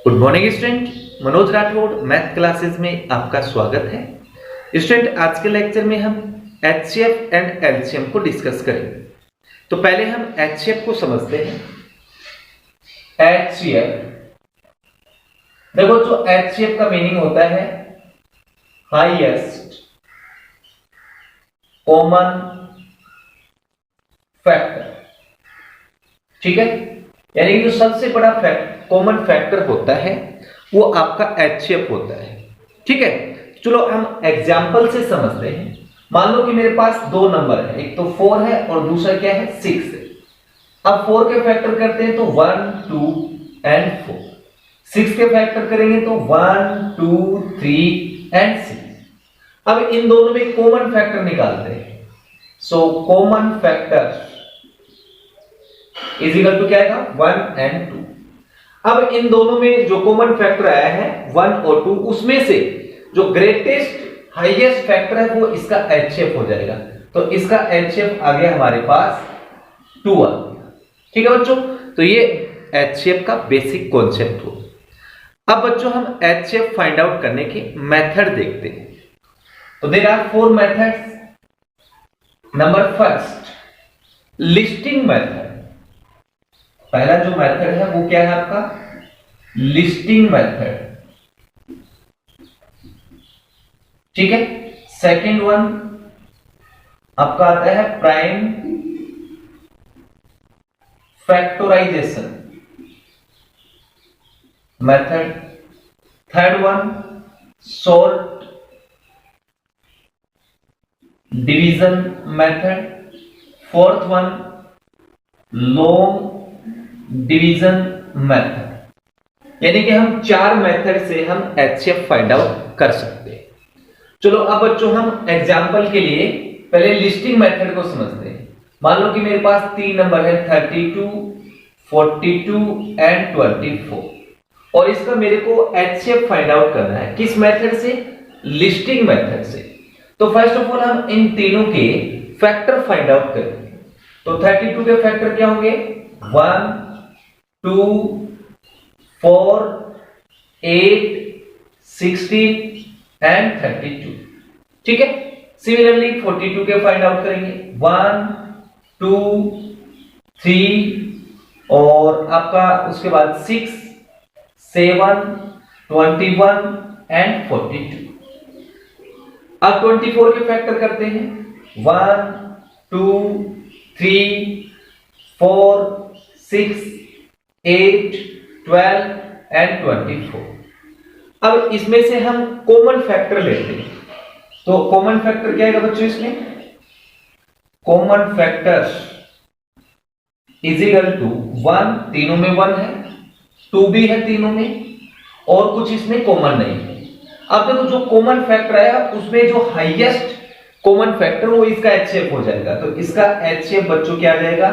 Good morning student, Manoj Rathore math classes में आपका स्वागत है। स्टूडेंट, आज के लेक्चर में हम एचसीएफ एंड एलसीएम को डिस्कस करेंगे। तो पहले हम एचसीएफ को समझते हैं। एचसीएफ, देखो जो एचसीएफ का मीनिंग होता है हाईएस्ट कॉमन फैक्टर, ठीक है। यानी कि जो सबसे बड़ा कॉमन फैक्टर होता है वो आपका एचसीएफ होता है, ठीक है। चलो हम एग्जांपल से समझते हैं। मान लो कि मेरे पास दो नंबर है, एक तो 4 है और दूसरा क्या है 6 है। अब 4 के फैक्टर करते हैं तो 1 2 एंड 4। 6 के फैक्टर करेंगे तो 1 2 3 एंड 6। अब इन दोनों में कॉमन फैक्टर निकालते हैं। So common factor is equal to क्या आएगा 1 एंड 2। अब इन दोनों में जो कॉमन फैक्टर आया है 1 और 2, उसमें से जो ग्रेटेस्ट हाईएस्ट फैक्टर है वो इसका एचसीएफ हो जाएगा। तो इसका एचसीएफ आ गया हमारे पास 2 आ गया, ठीक है बच्चों। तो ये एचसीएफ का बेसिक कॉन्सेप्ट हो। अब बच्चों हम एचसीएफ फाइंड आउट करने के मेथड देखते हैं। तो there are 4 methods. Number first, listing method. पहला जो मेथड है वो क्या है आपका लिस्टिंग मेथड, ठीक है। सेकंड वन आपका आता है prime factorisation method. Third one short division method. Fourth one long division method. यानी कि हम 4 मेथड से हम एचसीएफ फाइंड आउट कर सकते हैं। चलो अब बच्चों हम एग्जांपल के लिए पहले लिस्टिंग मेथड को समझते हैं। मान लो कि मेरे पास 3 नंबर है 32 42 एंड 24 और इसका मेरे को एचसीएफ फाइंड आउट करना है। किस मेथड से? लिस्टिंग मेथड से। तो फर्स्ट ऑफ ऑल हम इन तीनों के फैक्टर फाइंड आउट करेंगे। तो 32 के फैक्टर क्या होंगे 1 2 4 8 16 एंड 32, ठीक है। सिमिलरली 42 के फाइंड आउट करेंगे 1 2 3 और आपका उसके बाद 6 7 21 एंड 42। अब 24 के फैक्टर करते हैं 1 2 3 4 6 8 12 एंड 24। अब इसमें से हम कॉमन फैक्टर लेते हैं। तो कॉमन फैक्टर क्या है बच्चों इसमें? Common factor is equal to 1, तीनों में 1 है, 2 भी है तीनों में और कुछ इसमें कॉमन नहीं है। अब देखो जो कॉमन फैक्टर आया उसमें जो हाईएस्ट कॉमन फैक्टर वो इसका एचसीएफ हो जाएगा। तो इसका एचसीएफ बच्चों क्या आ जाएगा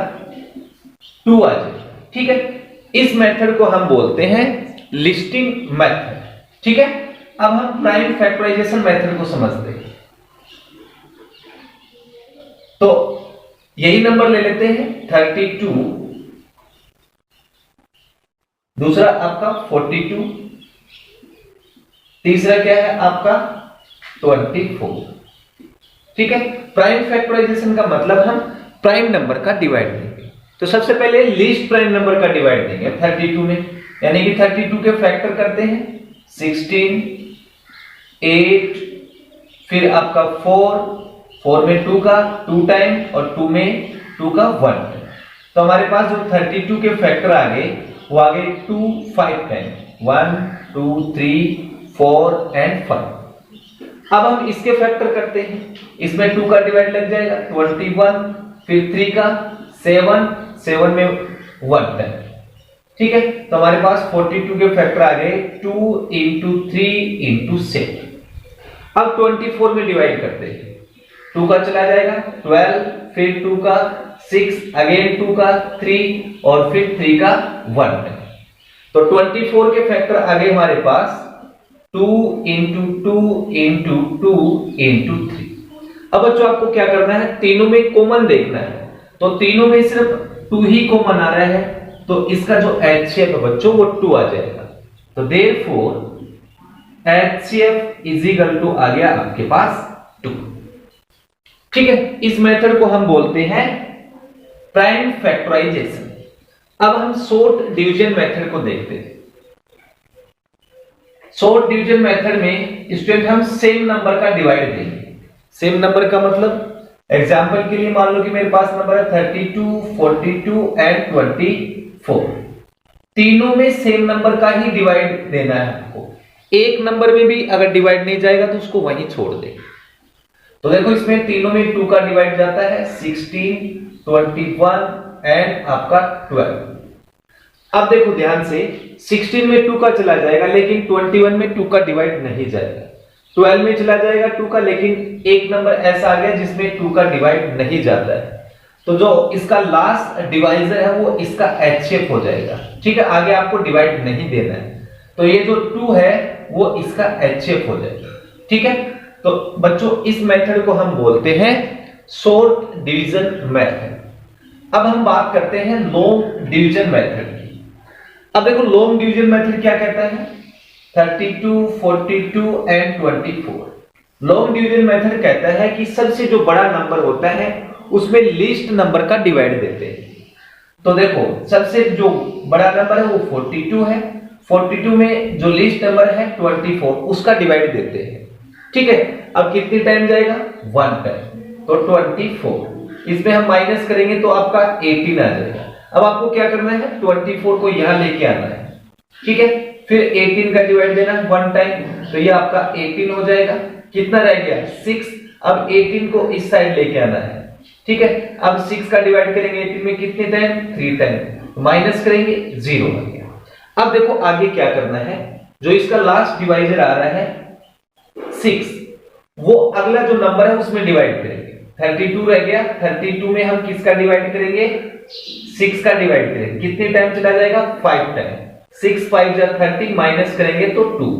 2 आ जाएगा, ठीक है। इस मेथड को हम बोलते हैं लिस्टिंग मेथड, ठीक है। अब हम प्राइम फैक्टराइजेशन मेथड को समझते हैं। तो यही नंबर ले लेते हैं 32, दूसरा आपका 42, तीसरा क्या है आपका 24, ठीक है। प्राइम फैक्टराइजेशन का मतलब हम प्राइम नंबर का डिवाइड देंगे। तो सबसे पहले लीस्ट प्राइम नंबर का डिवाइड देंगे 32 में, यानी कि 32 के फैक्टर करते हैं 16 8 फिर आपका 4 में 2 का 2 टाइम और 2 में 2 का 1 टाइम। तो हमारे पास जो 32 के फैक्टर आ गए वो आ गए 2 5 टाइम 1 2 3 4 एंड 5। अब हम इसके फैक्टर करते हैं। इसमें 2 का डिवाइड लग जाएगा 21 फिर 3 का 7 में 1 टाइम, ठीक है। तो हमारे पास 42 के फैक्टर आ गए 2 इंटू 3 इंटू 7। अब 24 में डिवाइड करते हैं। 2 का चला जाएगा 12 फिर 2 का 6 अगेन 2 का 3 और फिर 3 का 1 टाइम। तो 24 के फैक्टर आ गए हमारे पास 2 इंटू 2 इंटू 2 इंटू 3। अब बच्चों आपको क्या करना है, तीनों में कॉमन देखना है। तो तीनों में सिर्फ 2 ही कॉमन आ रहा है, तो इसका जो एचसीएफ है बच्चों वो 2 आ जाएगा। तो therefore HCF is equal to आ गया आपके पास 2। ठीक है, इस मेथड को हम बोलते हैं प्राइम फैक्टराइजेशन। अब हम शॉर्ट डिवीजन मेथड को देखते हैं। शॉर्ट डिवीजन मेथड में स्टूडेंट हम सेम नंबर का डिवाइड देंगे। सेम नंबर का मतलब एग्जांपल के लिए मान लो कि मेरे पास नंबर है 32, 42 एंड 24। तीनों में सेम नंबर का ही डिवाइड देना है आपको। एक नंबर में भी अगर डिवाइड नहीं जाएगा तो उसको वहीं छोड़ दे। तो देखो इसमें तीनों में 2 का डिवाइड जाता है, 16, 21 एंड आपका 12। अब देखो ध्यान से, 16 में 2 का चला जाएगा लेकिन 21 में 2 का डिवाइड नहीं जाएगा। 12 में चला जाएगा 2 का, लेकिन एक नंबर ऐसा आ गया जिसमें 2 का डिवाइड नहीं जाता है। तो जो इसका लास्ट डिवाइजर है वो इसका HCF हो जाएगा। ठीक है, आगे आपको डिवाइड नहीं देना है। तो ये जो 2 है वो इसका HCF हो जाएगा। ठीक है, तो बच्चों इस मेथड को हम बोलते हैं शॉर्ट डिवीजन मेथड। अब हम बात करते हैं लॉन्ग डिवीजन मेथड की। अब देखो लॉन्ग डिवीजन मेथड क्या कहता है, 32, 42 एंड 24। लॉन्ग डिवीजन मेथड कहता है कि सबसे जो बड़ा नंबर होता है उसमें लीस्ट नंबर का डिवाइड देते हैं। तो देखो सबसे जो बड़ा नंबर है वो 42 है, 42 में जो लीस्ट नंबर है 24, उसका डिवाइड देते हैं। ठीक है, अब कितनी टाइम जाएगा, 1 टाइम, तो 24। इसमें हम माइनस करेंगे तो आपका 18 आ जाएगा। अब आपको क्या करना है, 24 को यहां लेके आना है। ठीक है, फिर 18 का डिवाइड देना 1 टाइम, तो ये आपका 18 हो जाएगा। कितना रह गया, 6। अब 18 को इस साइड लेके आना है। ठीक है, अब 6 का डिवाइड करेंगे 18 में कितने टाइम, 3 टाइम, तो माइनस करेंगे 0 आ गया। अब देखो आगे क्या करना है, जो इसका लास्ट डिवाइजर आ रहा है 6, वो अगला जो नंबर है उसमें डिवाइड करेंगे। 32 रह गया, 32 में हम किसका डिवाइड करेंगे, 6 का डिवाइड करेंगे। कितने टाइम चला जाएगा, 5 टाइम। 6 5 जा 30, माइनस करेंगे तो 2।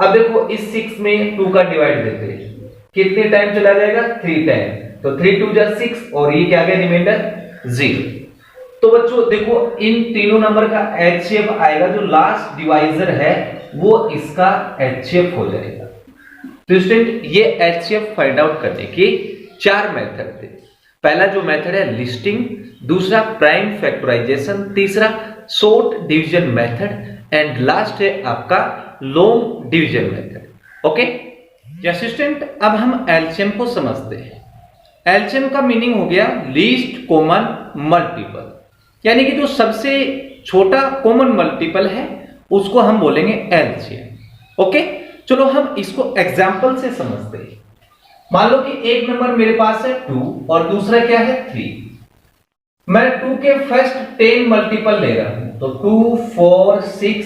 अब देखो इस 6 में 2 का डिवाइड देते हैं, कितने टाइम चला जाएगा, 3 टाइम, तो 3 2 जा 6 और ये क्या गया रिमाइंडर 0। तो बच्चों देखो इन तीनों नंबर का HCF आएगा, जो लास्ट डिवाइजर है वो इसका HCF हो जाएगा। तो स्टूडेंट ये HCF फाइंड आउट करने के 4 मेथड थे। पहला जो मेथड है लिस्टिंग, दूसरा प्राइम फैक्टराइजेशन, तीसरा short division method and last है आपका long division method. Okay assistant, अब हम एलसीएम को समझते हैं। एलसीएम का मीनिंग हो गया लीस्ट कॉमन मल्टीपल, यानी कि जो सबसे छोटा कॉमन मल्टीपल है उसको हम बोलेंगे एलसीएम। ओके, चलो हम इसको एग्जांपल से समझते हैं। मान लो कि एक नंबर मेरे पास है 2 और दूसरा क्या है 3। मैं 2 के फर्स्ट 10 मल्टीपल ले रहा हूं, तो 2 4 6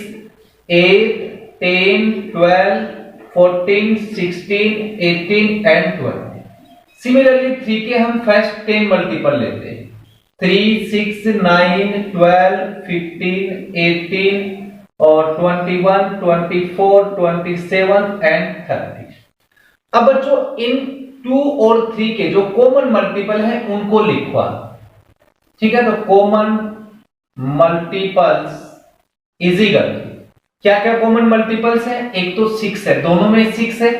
8 10 12 14 16 18 एंड 20। सिमिलरली 3 के हम फर्स्ट 10 मल्टीपल लेते हैं, 3 6 9 12 15 18 और 21 24 27 एंड 30। अब बच्चों इन 2 और 3 के जो कॉमन मल्टीपल है उनको लिखवा। ठीक है, तो कॉमन मल्टीपल्स इज इक्वल, क्या क्या कॉमन मल्टीपल्स है, एक तो 6 है, दोनों में 6 है।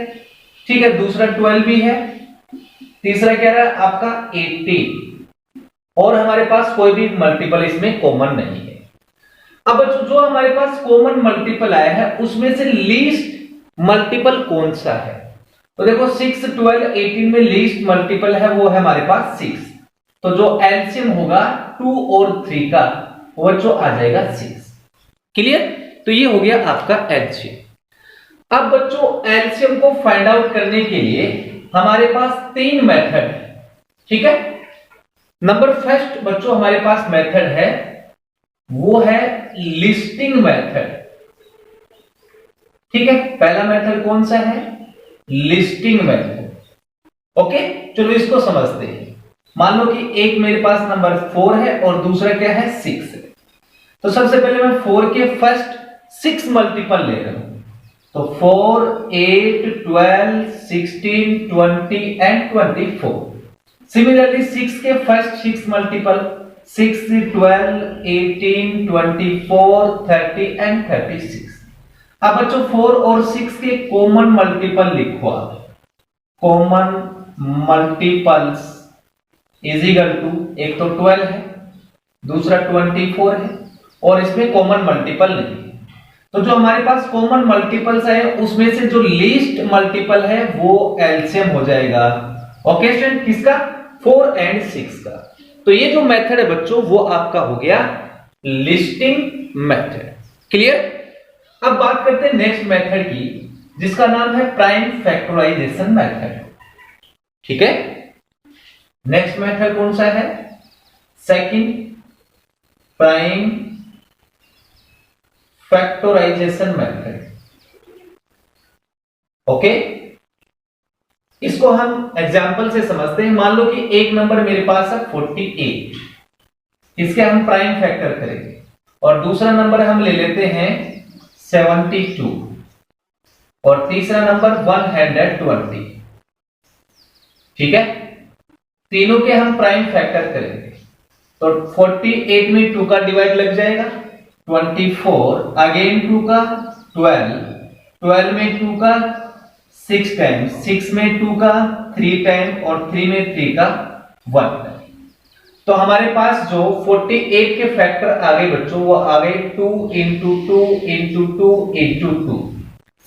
ठीक है, दूसरा 12 भी है, तीसरा क्या रहा आपका 18 और हमारे पास कोई भी मल्टीपल इसमें कॉमन नहीं है। अब बच्चों जो हमारे पास कॉमन मल्टीपल आया है उसमें से लीस्ट मल्टीपल कौन सा है, तो देखो 6 12 18 में लीस्ट मल्टीपल है वो है हमारे पास 6, तो जो एलसीएम होगा 2 और 3 का वो जो आ जाएगा 6। क्लियर, तो ये हो गया आपका एलसीएम। अब बच्चों एलसीएम को फाइंड आउट करने के लिए हमारे पास 3 मेथड है। ठीक है, नंबर फर्स्ट बच्चों हमारे पास मेथड है वो है लिस्टिंग मेथड। ठीक है, पहला मेथड कौन सा है, लिस्टिंग मेथड। ओके, चलो इसको समझते हैं। मान लो कि एक मेरे पास नंबर 4 है और दूसरा क्या है 6 है, तो सबसे पहले मैं 4 के फर्स्ट 6 मल्टीपल ले रहा हूं, तो 4 8 12 16 20 एंड 24। सिमिलरली 6 के फर्स्ट 6 मल्टीपल 6 12 18 24 30 एंड 36। अब बच्चों 4 और 6 के कॉमन मल्टीपल लिखो आप। Common multiples is equal to, एक तो 12 है, दूसरा 24 है, और इसमें कॉमन मल्टीपल नहीं है। तो जो हमारे पास कॉमन मल्टीपल्स है उसमें से जो लीस्ट मल्टीपल है वो एलसीएम हो जाएगा। ओके स्टूडेंट, किसका? 4 एंड 6 का। तो ये जो मेथड है बच्चों वो आपका हो गया लिस्टिंग मेथड। क्लियर? अब बात करते हैं नेक्स्ट मेथड की, जिसका नाम है प्राइम फैक्टराइजेशन मेथड। ठीक है, नेक्स्ट मेथड कौन सा है? Second, prime factorisation method. Okay, इसको हम एग्जांपल से समझते हैं। मान लो कि एक नंबर मेरे पास है 48, इसके हम प्राइम फैक्टर करेंगे, और दूसरा नंबर हम ले लेते हैं 72, और तीसरा नंबर 120। ठीक है, तीनों के हम प्राइम फैक्टर करेंगे। तो 48 में 2 का डिवाइड लग जाएगा, 24, अगेन 2 का 12, 12 में 2 का 6 टाइम, 6 में 2 का 3 टाइम, और 3 में 3 का 1 टाइम। तो हमारे पास जो 48 के फैक्टर आ गए बच्चों, वो आ गए 2 इंटू 2 इंटू 2 इंटू 2,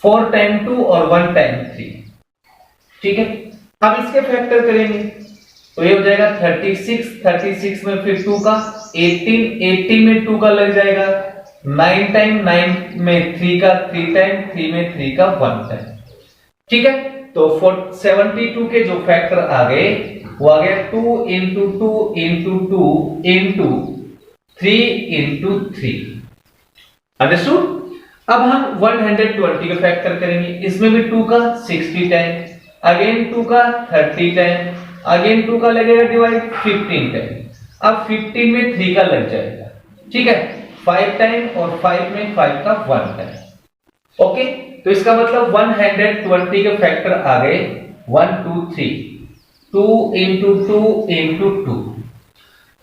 4 टाइम 2 और 1 टाइम 3। ठीक है, अब इसके फैक्टर करेंगे तो ये हो जाएगा 36, 36 में फिर 2 का 18, 80 में 2 का लग जाएगा 9 टाइम, 9 में 3 का 3 टाइम, 3 में 3 का 1 टाइम। ठीक है, तो 72 के जो फैक्टर आ गए वो आ गया 2 into 2 into 2 into 3 into 3। Understood? अब हम 120 का फैक्टर करेंगे, इसमें भी 2 का 60 टाइम, अगेन 2 का 30 टाइम, अगेन 2 का लगेगा डिवाइड 15 टाइम। अब 15 में 3 का लग जाएगा। ठीक है, 5 टाइम, और 5 में 5 का 1 टाइम। ओके, तो इसका मतलब 120 के फैक्टर आ गए 1 2 3, 2 इंटू 2 इंटू 2।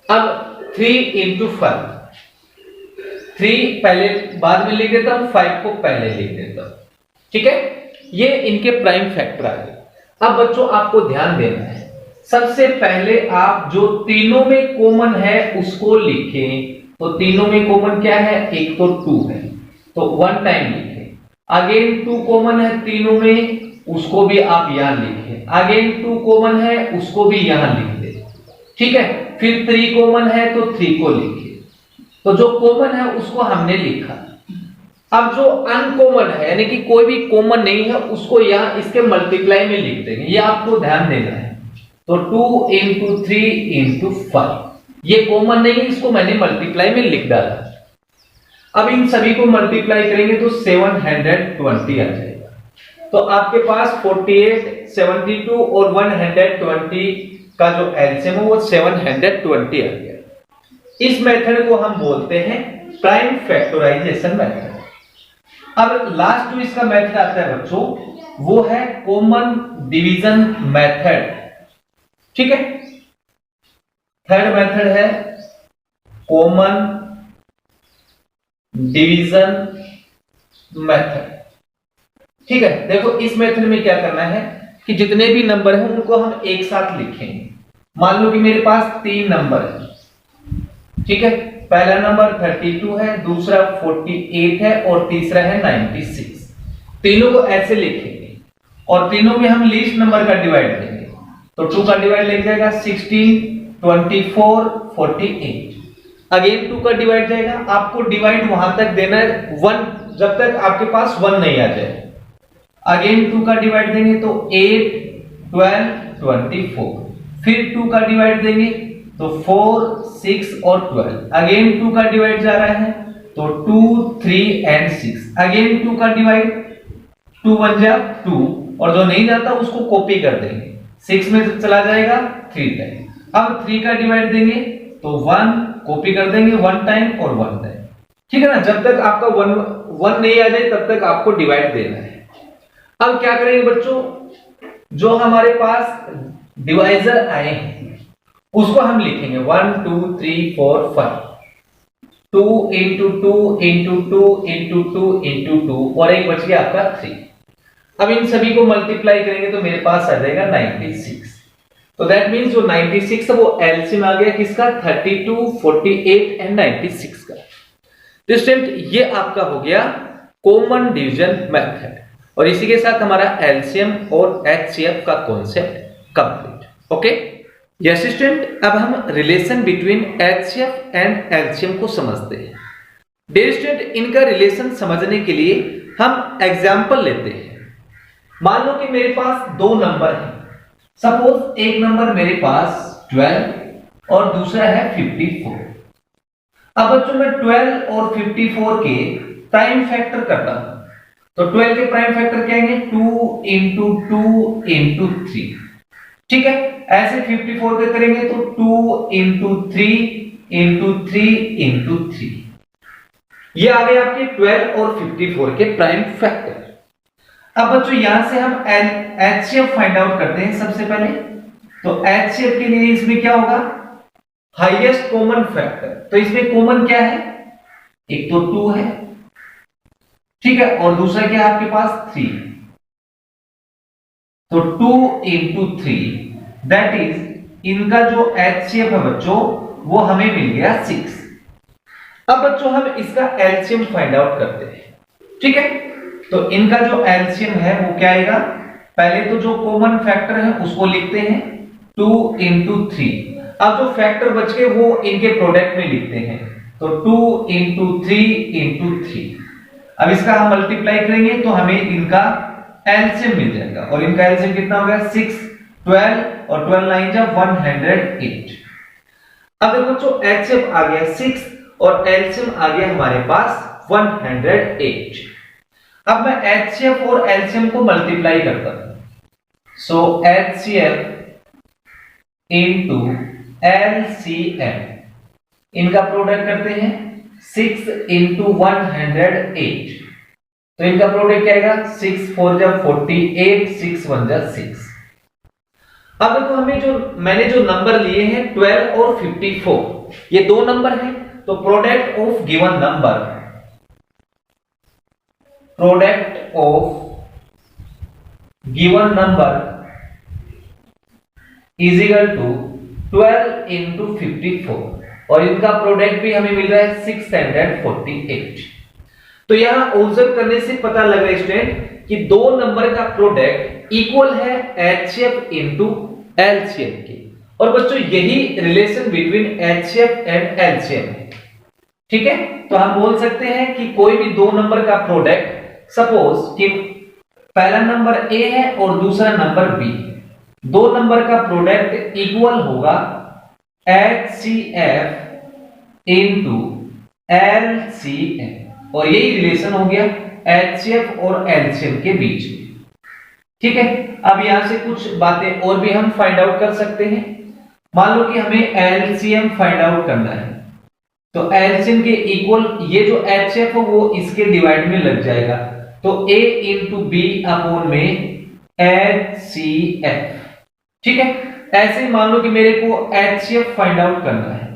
अब 3 इंटू 5, 3 पहले बाद में लिख देता हूं, 5 को पहले लिख देता हूं। ठीक है, ये इनके प्राइम फैक्टर आ गए। अब बच्चों आपको ध्यान देना है, सबसे पहले आप जो तीनों में कॉमन है उसको लिखें। तो तीनों में कॉमन क्या है? एक तो 2 है, तो 1 टाइम लिखें। अगेन 2 कॉमन है तीनों में, उसको भी आप यहां लिखें। अगेन 2 कॉमन है, उसको भी यहां लिख दें। ठीक है, फिर 3 कॉमन है तो 3 को लिखिए। तो जो कॉमन है उसको हमने लिखा। अब जो अनकॉमन है, यानी कि कोई भी कॉमन नहीं है, उसको यहां इसके मल्टीप्लाई में लिख देंगे। ये आपको ध्यान देना है। तो 2 इंटू 3 इंटू 5, ये कॉमन नहीं है, इसको मैंने मल्टीप्लाई में लिख डाला। अब इन सभी को मल्टीप्लाई करेंगे तो 720 आ जाएगा। तो आपके पास 48, 72 और 120 का जो एलसीएम है वो 720 आ गया। इस मेथड को हम बोलते हैं प्राइम फैक्टराइजेशन मेथड। अब लास्ट जो इसका मेथड आता है बच्चों, वो है कॉमन डिवीजन मेथड। ठीक है, थर्ड मेथड है कॉमन डिवीजन मेथड। ठीक है, देखो इस मेथड में क्या करना है कि जितने भी नंबर हैं उनको हम एक साथ लिखेंगे। मान लो कि मेरे पास 3 नंबर है। ठीक है, पहला नंबर 32 है, दूसरा 48 है, और तीसरा है 96। तीनों को ऐसे लिखेंगे, और तीनों में हम लीस्ट नंबर का डिवाइड देंगे। तो 2 का डिवाइड लग जाएगा 16, 24, 48। अगेन 2 का डिवाइड जाएगा। आपको डिवाइड वहां तक देना है 1, जब तक आपके पास 1 नहीं आ जाए। अगेन 2 का डिवाइड देंगे तो 8, 12, 24। फिर 2 का डिवाइड देंगे तो 4, 6 और 12। अगेन 2 का डिवाइड जा रहा है तो 2, 3 एंड 6। अगेन 2 का डिवाइड, 2 बन जा 2, और जो नहीं जाता उसको कॉपी कर देंगे। 6 में चला जाएगा 3 टाइम। अब 3 का डिवाइड देंगे तो 1 कॉपी कर देंगे 1 टाइम और 1 टाइम। ठीक है ना, जब तक आपका 1 नहीं आ जाए तब तक आपको डिवाइड देना है। अब क्या करेंगे बच्चों, जो हमारे पास डिवाइजर आए हैं उसको हम लिखेंगे 1 2 3 4 5। 2 इंटू 2 इंटू 2 इंटू 2 इंटू 2 और एक बच गया आपका 3। अब इन सभी को मल्टीप्लाई करेंगे तो मेरे पास आ जाएगा 96। तो दैट मींस जो 96 है वो एलसीएम आ गया किसका, 32, 48 एंड 96 का। तो स्टूडेंट ये आपका हो गया कॉमन डिवीजन मेथड, और इसी के साथ हमारा एलसीएम और एचसीएफ का concept complete. Okay yes student, अब हम relation between HCF and LCM को समझते हैं। डियर स्टूडेंट, इनका रिलेशन समझने के लिए हम एग्जांपल लेते हैं। मान लो कि मेरे पास दो नंबर हैं। सपोज एक नंबर मेरे पास 12 और दूसरा है 54। अब बच्चों मैं 12 और 54 के प्राइम फैक्टर करता हूं, तो 12 के प्राइम फैक्टर क्या आएंगे, 2 इंटू 2 इंटू 3। ठीक है, ऐसे 54 के करेंगे तो 2 इंटू 3 इंटू 3 इंटू 3। ये आ गए आपके 12 और 54 के प्राइम फैक्टर। अब बच्चों यहां से हम एचसीएफ फाइंड आउट करते हैं सबसे पहले। तो एचसीएफ के लिए इसमें क्या होगा, हाईएस्ट कॉमन फैक्टर। तो इसमें कॉमन क्या है, एक तो 2 है, ठीक है, और दूसरा क्या है आपके पास 3। तो 2 इंटू 3 दैट इज इनका जो एचसीएफ है बच्चों वो हमें मिल गया 6। अब बच्चों हम इसका एलसीएम फाइंड आउट करते हैं। ठीक है, तो इनका जो एलसीएम है वो क्या आएगा, पहले तो जो कॉमन फैक्टर है उसको लिखते हैं 2 इंटू 3। अब जो फैक्टर बच गए वो इनके प्रोडक्ट में लिखते हैं, तो 2 इंटू 3 इंटू 3। अब इसका हम मल्टीप्लाई करेंगे तो हमें इनका एलसीएम मिल जाएगा, और इनका एलसीएम कितना हो गया 6, 12 और 12 9 जा 108। अब देखो बच्चों एचसीएफ आ गया 6 और एलसीएम आ गया हमारे पास 108। अब मैं एचसीएफ और एलसीएम को मल्टीप्लाई करता हूं। सो एचसीएफ इनटू एलसीएम, इनका प्रोडक्ट करते हैं 6 इंटू 108। तो इनका प्रोडक्ट क्या आएगा, 6 4 जा 48, 6 1 जा 6। अब देखो हमें मैंने जो नंबर लिए हैं 12 और 54, ये दो नंबर हैं, तो product of given number, product of given number is equal to 12 into 54, और इनका प्रोडक्ट भी हमें मिल रहा है 648। तो यहां ऑब्जर्व करने से पता लग रहा है स्टूडेंट कि दो नंबर का प्रोडक्ट इक्वल है एचसीएफ इंटू एलसीएम के, और बच्चों यही relation between HCF and LCM है। ठीक है, तो हम बोल सकते हैं कि कोई भी दो नंबर का प्रोडक्ट, सपोज कि पहला नंबर ए है और दूसरा नंबर बी, दो नंबर का प्रोडक्ट इक्वल होगा HCF इनटू LCM, और यही रिलेशन हो गया HCF और LCM के बीच में। ठीक है, अब यहां से कुछ बातें और भी हम फाइंड आउट कर सकते हैं। मान लो कि हमें LCM फाइंड आउट करना है, तो LCM के इक्वल ये जो HCF हो वो इसके डिवाइड में लग जाएगा, तो A इंटू बी अपॉन में HCF। ठीक है, ऐसे ही मान लो कि मेरे को HCF फाइंड आउट करना है,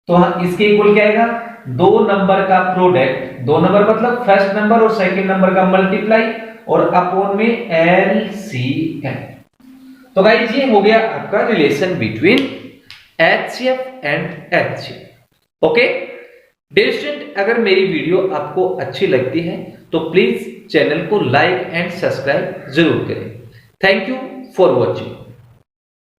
तो इसके इक्वल क्या आएगा, दो नंबर का प्रोडक्ट, दो नंबर मतलब फर्स्ट नंबर और सेकंड नंबर का मल्टीप्लाई और अपॉन में LCM। तो गाइस ये हो गया आपका relation between HCF and LCM। Okay dear student, अगर मेरी वीडियो आपको अच्छी लगती है तो प्लीज चैनल को लाइक एंड सब्सक्राइब जरूर करें। Thank you for watching.